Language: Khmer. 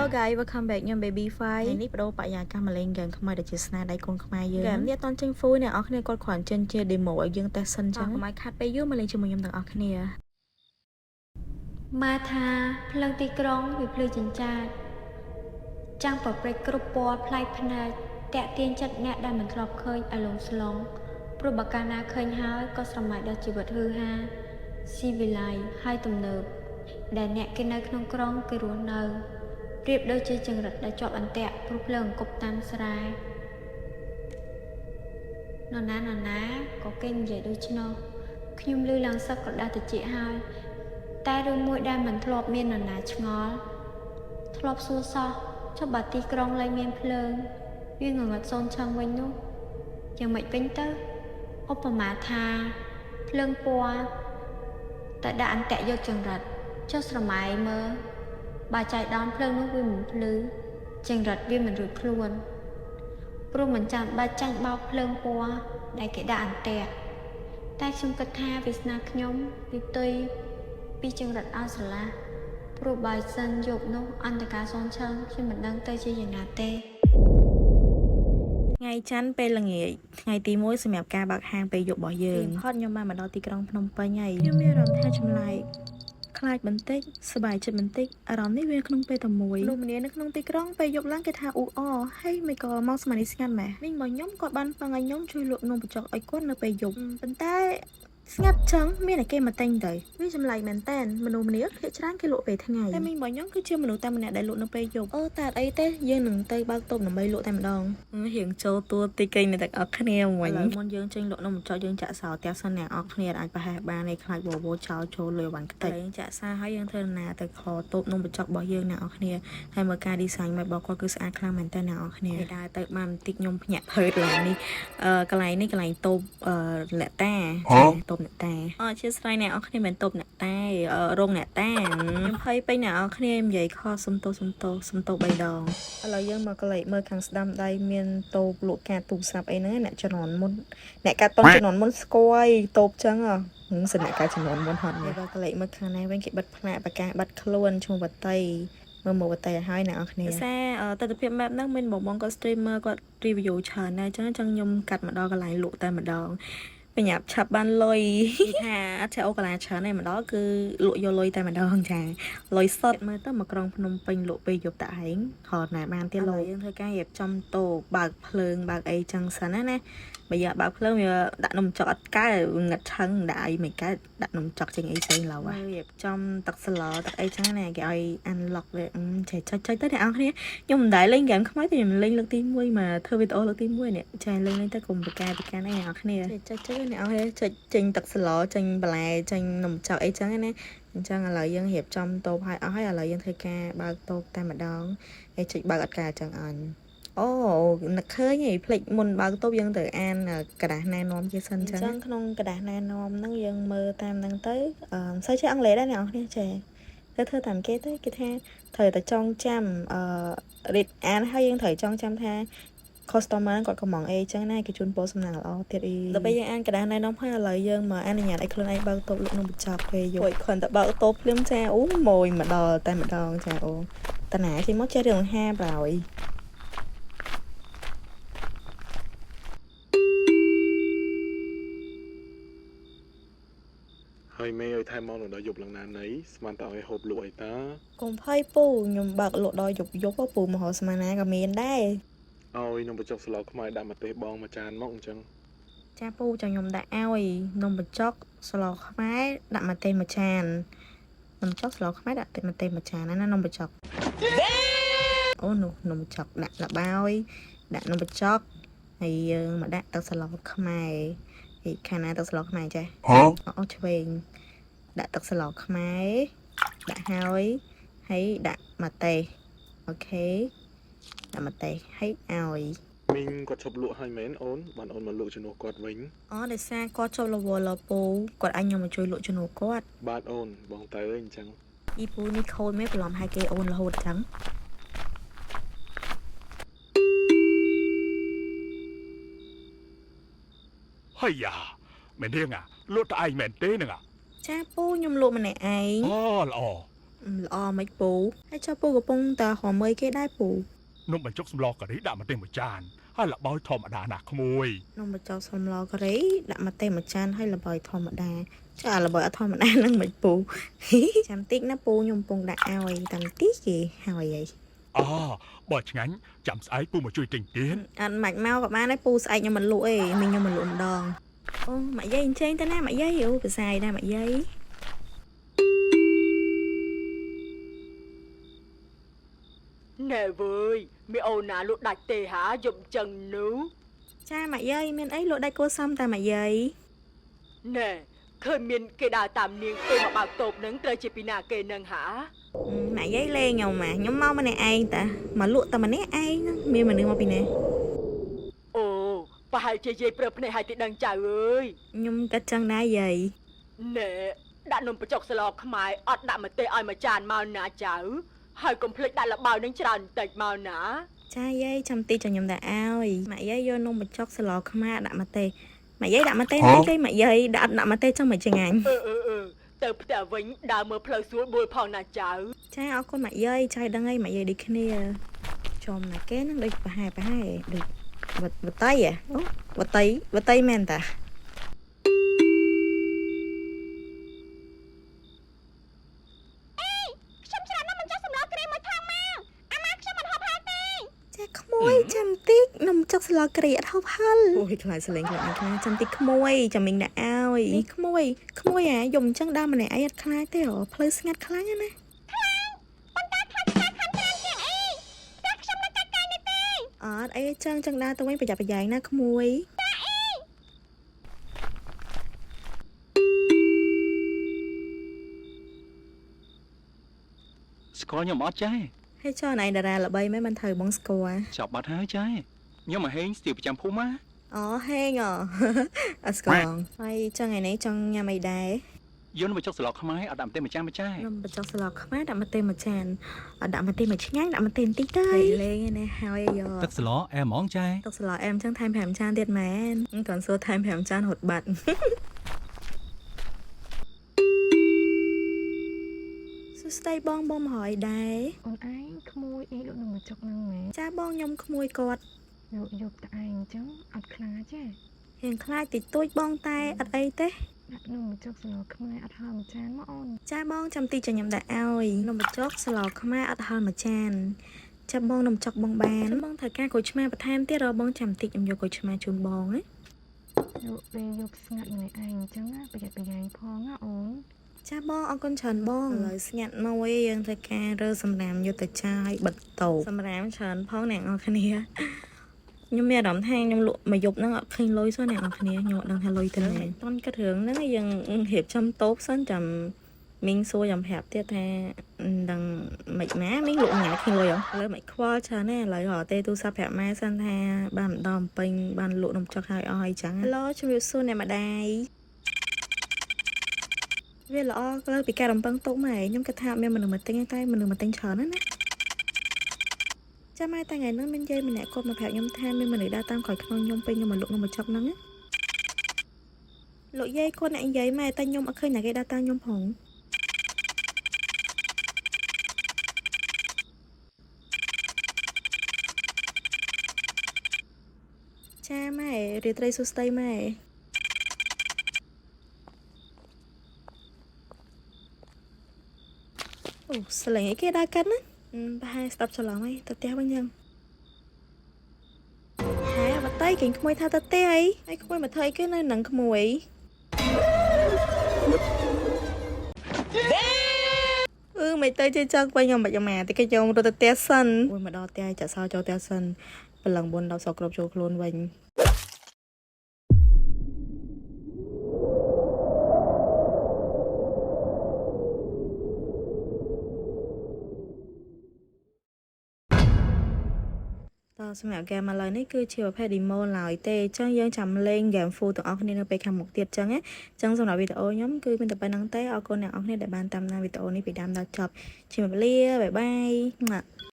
Hello guys, welcome back ខ្ញុំ Baby Five នេះបដូរបរិយាកាសមលេងហ្គេមខ្មែរដែលជាស្នាដៃកូនខ្មែរយើងហ្គេមនេះអត់តន់ចេញ full អ្នកនរគ្នាគាត់គ្រាន់ចេញជា demo ឲ្យយើងតេស្តសិនចឹងកុំឲ្យខាត់ពេលយូរមកលេងជាមួយខ្ញុំទាំងអស់គ្នាម៉ាថាភ្លើងទីក្រុងវាភ្លឺចិញ្ចាចចាំងប្រព្រឹត្តគ្រប់ពណ៌ផ្លែកភ្នែកតាក់ទាញចិត្តអ្នកដែលមិនធ្លាប់ឃើញអាឡុងស្លងព្រោះបើកាលណាឃើញហើយក៏ស្រមៃដល់ជីវិតហឺហាស៊ីវិល័យហើយទំនើបដែលអ្នកគេនៅក្នុងក្រុងគេរស់នៅប្រៀបដូចជាចង្រិតដែលជាប់អន្ទាក់ព្រោះភ្លើងអង្គប់តាមស្រែនរណាក៏គេនិយាយដូចនោះខ្ញុំឮឡើងសឹកក៏ដាស់តិចហើយតែរឿងមួយដែលមិនធ្លាប់មាននរណាឆ្ងល់ធ្លាប់សួរសោះចុះបើទីក្រុងលែងមានភ្លើងវាងងឹតសូនឆឹងវិញនោះយ៉ាងម៉េចវិញទៅឧបមាថាភ្លើងពណ៌តែដាក់អន្ទាក់យកចង្រិតចុះស្រមៃមើលបើចៃដន្យភ្លើងនោះវាមិនភ្លឺចង្រិតវាមិនរួចខ្លួនព្រោះមិនចាំបាច់ចាញ់បោកភ្លើងពណ៌ដែលគេដាក់អន្ទាក់តែខ្ញុំគិតថាវាសនាខ្ញុំវាផ្ទុយពីចង្រិតអស្រឡាព្រោះបើសិនយកនោះអន្តការសូនឆឹងខ្ញុំមិនដឹងទៅជាយ៉ាងណាទេថ្ងៃច័ន្ទពេលល្ងាចថ្ងៃទី1សម្រាប់ការបើកហាងពេលយប់របស់យើងផុតខ្ញុំបានមកដល់ទីក្រុងភ្នំពេញហើយខ្ញុំមានអារម្មណ៍ថាចម្លែកខ្លាចបន្តិចសប្បាយចិត្តបន្តិចអារម្មណ៍នេះវាក្នុងពេលតែមួយលោកម្នានៅក្នុងទីក្រុងពេលយប់ឡើងគេថាអ៊ូអហើយមិនក៏មកស្មាននេះស្ងាត់ម៉េះវិញរបស់ខ្ញុំគាត់បានប៉ឹងឲ្យខ្ញុំជួយលក់នំបញ្ចុកឲ្យគាត់នៅពេលយប់ប៉ុន្តែស្ងាត់ចឹងមានតែគេមកទិញទៅវាចម្លែកមែនតើមនុស្សម្នាភាគច្រើនគេលក់ពេលថ្ងៃតែមីងរបស់ខ្ញុំគឺជាមនុស្សតែម្នាក់ដែលលក់នៅពេលយប់អូតែអីទេយើងនឹងទៅបើកតូបដើម្បីលក់តែម្ដងរៀងចូលតួទីកេងនៅទាំងអស់គ្នាវិញមុនយើងចេញលក់នំបញ្ចុកយើងចាក់សោផ្ទះសិនអ្នកអស់គ្នាអាចប្រហែលបានឯខ្លាចបបោចោលចូលលើវ៉ាន់ខ្ទេចយើងចាក់សាហើយយើងធ្វើដំណើរទៅខតូបនំបញ្ចុករបស់យើងអ្នកអស់គ្នាហើយមើលការ design របស់គាត់គឺស្អាតខ្លាំងមែនតើអ្នកអស់គ្នាដើរទៅបានបន្តិចខ្ញុំភ្ញាក់ភើតឡើងនេះកន្លែងនេះកន្លែងតូបអ្នកតាតូបអ្នកតាអធិស្ឋានអ្នកអរគ្នាមិនតប់អ្នកតែរងអ្នកតាខ្ញុំភ័យពេញអ្នកអរគ្នានិយាយខសុំទោស3ដងឥឡូវយើងមកកលេចមើលខាងស្ដាំដៃមានតូបលក់កាតទូរស័ព្ទអីហ្នឹងអ្នកជំនាន់មុនអ្នកកាត់ប៉ុនជំនាន់មុនស្គាល់តូបចឹងសិនអ្នកកាត់ជំនាន់មុនហត់នេះបើកលេចមើលខាងនេះវិញគេបិទផ្នែកប្រកាសបាត់ខ្លួនឈ្មោះវតីមើលមកវតីឲ្យហើយអ្នកអរគ្នាសារទស្សនភាព map ហ្នឹងមានបងគាត់ streamer គាត់ review ច្រើនដែរចឹងខ្ញុំកាត់មកដល់កន្លែងលក់តែម្ដងបញ្ញាប់ឆាប់បានលុយថាអត់ចេះអូកាឡាច្រើនទេម្ដងគឺលក់យកលុយតែម្ដងចាលុយសុតមើលទៅមកក្រុងភ្នំពេញលក់ពេលយប់តាឯងខតណាបានទៀតលុយយើងធ្វើការរៀបចំតូបើកភ្លើងបើកអីចឹងសិនណាបើយកបើកភ្លើងវាដាក់នំចុកអត់កើងឹតឆឹងដាក់អីមិនកើតដាក់នំចុកចេញអីផ្សេងឡូវរៀបចំទឹកស្លទឹកអីចឹងណាគេឲ្យ unlock វាចុចទៅអ្នកនរគ្នាខ្ញុំមិនដែលលេងហ្គេមខ្មែរទេខ្ញុំលេងលើកទី1មកធ្វើវីដេអូលើកទី1នេះចាលេងទៅកុំប្រកាសអីអ្នកនរគ្នាចុចអ្នកនរគ្នាចុចចេញទឹកស្លចេញបន្លែចេញនំចុកអីចឹងណាអញ្ចឹងឥឡូវយើងរៀបចំតូបឲ្យអស់ហើយឥឡូវយើងធ្វើការបើកតូបតែម្ដងហើយចុចបើកអត់ការចឹងអញអូនឹកឃើញឯងផ្លេចមុនបើកតូបយើងត្រូវអានកระดาษណែនាំជាសិនចឹងក្នុងกระดาษណែនាំហ្នឹងយើងមើលតាមហ្នឹងទៅមិនសូវចេះអង់គ្លេសដែរអ្នកនរគ្នាចេះតែធ្វើតាមគេទៅគេថាត្រូវតែចងចាំរៀបអានហើយយើងត្រូវចងចាំថា customer គាត់កំងអីចឹងណាគេជូនពរសំណាងល្អទៀតអីដល់ពេលយើងអានកระดาษណែនាំហើយឥឡូវយើងមកអនុញ្ញាតឲ្យខ្លួនឯងបើកតូបលក់នំបញ្ចប់ពេលយប់គ្រាន់តែបើកតូបភ្លាមចាអូម៉ួយមកដល់តែម្ដងចាអូតាណាជិះមកចេះរឿងហាប្រហើយហើយមេឲ្យថែមមកដល់យប់ឡើងណាណីស្មានតើឲ្យហូបលក់អីតាកុំភ័យពូខ្ញុំបើកលក់ដល់យប់ពូមហោស្មានណាក៏មានដែរឲ្យនំបញ្ចុកស្លខ្មែរដាក់ម្ទេសបងមួយចានមកអញ្ចឹងចាពូចាំខ្ញុំដាក់ឲ្យនំបញ្ចុកស្លខ្មែរដាក់ម្ទេសមួយចាននំបញ្ចុកស្លខ្មែរដាក់ម្ទេសមួយចានណានំបញ្ចុកអូនោះនំបញ្ចុកដាក់លបាយដាក់នំបញ្ចុកហើយយើងមកដាក់ទឹកស្លខ្មែរហើយខាងណាទឹកស្លខ្មែរចេះអូឆ្វេងដាក់ទឹកស្លខ្មែរដាក់ហើយដាក់ម្ទេសអូខេដាក់ម្ទេសហើយឲ្យមីងគាត់ឈប់លក់ហើយមែនអូនបានអូនមកលក់ជំនួសគាត់វិញអូដោយសារគាត់ជប់លវលពូគាត់អញខ្ញុំមកជួយលក់ជំនួសគាត់បាទអូនបងទៅអញ្ចឹងអ៊ីពូនេះខូចមែនប្រឡំឲ្យគេអូនរហូតចឹងហើយយ៉ាមែនទេលក់តែឯងមែនទេហ្នឹងចាពូខ្ញុំលក់ម្នាក់ឯងអូល្អ ល្អមិនពូហើយចុះពូកំពុងតែរមើគេដែរពូ នំបញ្ចុកសម្លការីដាក់ម្ទេសមួយចានហើយល្បាយធម្មតាណាក្មួយ នំបញ្ចុកសម្លការីដាក់ម្ទេសមួយចានហើយល្បាយធម្មតាចាល្បាយអត់ធម្មតាហ្នឹងមិនពូ ចាំតិចណាពូខ្ញុំកំពុងដាក់ឲ្យតាមតិចគេហើយហី អូបើឆ្ងាញ់ចាំស្អែកពូមកជួយទិញទៀត អត់មិនមកក៏បានដែរពូស្អែកខ្ញុំមិនលក់ទេមីងខ្ញុំមិនលក់ម្ដងអូម៉ាក់យាយអញ្ជើញទៅណាម៉ាក់យាយអូប្រសាយដែរម៉ាក់យាយ ណែវើយមីអូនណាលក់ដាច់ទេហាយប់ចឹងនោះ ចាម៉ាក់យាយមានអីលក់ដាច់គួសមតែម៉ាក់យាយ ណែឃើញមានគេដើរតាមនាងទៅមកបើកតូបនឹងត្រូវជាពីណាគេនឹងហា ម៉ាក់យាយលេងខ្ញុំម៉ាខ្ញុំមកម្នាក់ឯងតាមកលក់តែម្នាក់ឯងហ្នឹងមានមនុស្សមកពីណា អូប្រហែលជាយាយប្រើភ្នែកឲ្យទីដឹងចៅអើយ ខ្ញុំក៏ចឹងដែរយាយ ណែដាក់នំបញ្ចុកស្លខ្មែរអត់ដាក់ម្ទេសឲ្យមួយចានមកណាចៅហើយកុំភ្លេចដាក់ល្បាយនឹងច្រើនបន្តិចមកណា ចាយាយចាំតិចចាំខ្ញុំដាក់ឲ្យម៉ាក់យាយយកនំបញ្ចុកស្លខ្មែរដាក់ម្ទេសម៉ាក់យាយដាក់ម្ទេសនេះគេម៉ាក់យាយដាក់ម្ទេសចឹងមិនចងាញ់ ទៅផ្ទះវិញដើរមើលផ្លូវស្រួលបួលផងណាចៅ ចាអរគុណម៉ាក់យាយចៃដឹងអីម៉ាក់យាយដូចគ្នាចំណាគេហ្នឹងដូចប្រហែលដូចវតៃអូវតៃមែនតា ចាក្មួយចាំតិចនំចុកស្លករីអត់ហូបហិលអូយខ្លាចសលេងខ្លាចចាំតិចក្មួយចាំមីងដាក់ឲ្យនេះក្មួយអាយំអញ្ចឹងដើរម្នាក់ឯងអត់ខ្លាចទេអូផ្លូវស្ងាត់ខ្លាំងណាអត់អីចឹងដើរទៅវិញប្រយ័ត្នប្រយែងណាក្មួយ ស្គាល់ខ្ញុំអត់ចា៎ ហើយចុះណៃតារាល្បីមែនមិនត្រូវបងស្គាល់ ចាប់បាត់ហើយចា៎ខ្ញុំមកហេងស្ទាវប្រចាំភូមិណា អូហេងអូ អត់ស្គាល់ហើយចឹងថ្ងៃនេះចង់ញ៉ាំអីដែរ យកនំបញ្ចុកស្លខ្មែរអត់ដាក់ម្ទេសមួយចានមួយចា៎ នំបញ្ចុកស្លខ្មែរដាក់ម្ទេសមួយចានអត់ដាក់ម្ទេសមួយឆ្ងាញ់ដាក់ម្ទេសបន្តិចទៅលេងឯនេះហើយយក ទឹកស្លអែមហ្មងចា៎ ទឹកស្លអែមចឹងថែម5ចានទៀតមែនគាត់សួរថែម5ចានរត់បាត់ សួស្ដីបងមកហើយដែរ អូនឯងក្មួយអីលក់នំបញ្ចុកហ្នឹងមែន ចាបងខ្ញុំក្មួយគាត់ យកតែឯងអញ្ចឹងអត់ខ្លាចទេ រៀងខ្លាចតិចតួចបងតែអត់អីទេ ដាក់នំបញ្ចុកស្លខ្មែរអត់ហល់មួយចានមកអូន ចាបងចាំទីចាំខ្ញុំដាក់ឲ្យនំបញ្ចុកស្លខ្មែរអត់ហល់មួយចានចាំបងនំចុកបងបានបងត្រូវការក្រូចឆ្មាបន្ថែមទៀតរបងចាំតិចខ្ញុំយកក្រូចឆ្មាជូនបងណា យកពេលយកស្ងាត់ម្នាក់ឯងអញ្ចឹងណាប្រយ័ត្នប្រយែងផងណាអូន ចាបងអរគុណច្រើនបងឥឡូវស្ងាត់មកវិញយើងត្រូវការរើសម្រាមយកទៅចាយបិទតោសម្រាមច្រើនផងអ្នកនរគ្នាខ្ញុំមានអារម្មណ៍ថាខ្ញុំលក់មួយយប់ហ្នឹងអត់ឃើញលុយសោះអ្នកនរគ្នាខ្ញុំអត់ដឹងថាលុយទៅណាតន់គិតរឿងហ្នឹងយើងរៀបចំតូបសិនចាំមីងសួរចាំប្រាប់ទៀតថាដឹងមិនម៉ាមីងលក់ញ៉ាឃើញលុយអត់ឥឡូវមិនខ្វល់ច្រើនទេឥឡូវរកទេទូរស័ព្ទប្រាប់ម៉ែសិនថាបានម្ដងពេញបានលក់នំចុកហើយអស់ហើយចឹងហេឡូជំរាបសួរអ្នកម្ដាយ វាល្អលើពីការរំពឹងទុកម៉ែខ្ញុំគិតថាមានមនុស្សមកទិញតែមនុស្សមកទិញច្រើនណាស់ណាចាំម៉ែតែថ្ងៃហ្នឹងមានយាយម្នាក់គាត់មកប្រាប់ខ្ញុំថាមានមនុស្សដើរតាមក្រោយខ្នងខ្ញុំពេលខ្ញុំមកលក់នំបញ្ចុកហ្នឹងណាលោកយាយគាត់អ្នកនិយាយម៉ែតែខ្ញុំអត់ឃើញអ្នកគេដើរតាមខ្ញុំផងចាម៉ែរាត្រីសួស្ដីម៉ែ អូស្លេងអីគេដើរកាត់ណាប្រហែលស្ដាប់ច្រឡំអីទៅផ្ទះវិញចឹងហែបតៃគេងក្មួយថាទៅផ្ទះអីហើយក្មួយមកធ្វើអីគេនៅនឹងក្មួយមិនទៅជាចឹងវិញខ្ញុំមិនចាំតែគេយករត់ទៅផ្ទះសិនអូយមកដល់ផ្ទះចាក់សោចូលផ្ទះសិនប្រឡឹងបុនដល់សក់គ្រប់ចូលខ្លួនវិញ តើសម្រាប់ហ្គេមឥឡូវនេះគឺជាប្រភេទ demo ឡើយទេអញ្ចឹងយើងចាំលេង game full ទាំងអស់គ្នានៅពេលខាងមុខទៀតអញ្ចឹងណាអញ្ចឹងសម្រាប់វីដេអូខ្ញុំគឺមានតែប៉ុណ្្នឹងទេអរគុណអ្នកនរគ្នាដែលបានតាមដានវីដេអូនេះពីដើមដល់ចប់ជម្រាបលាបាយបាយ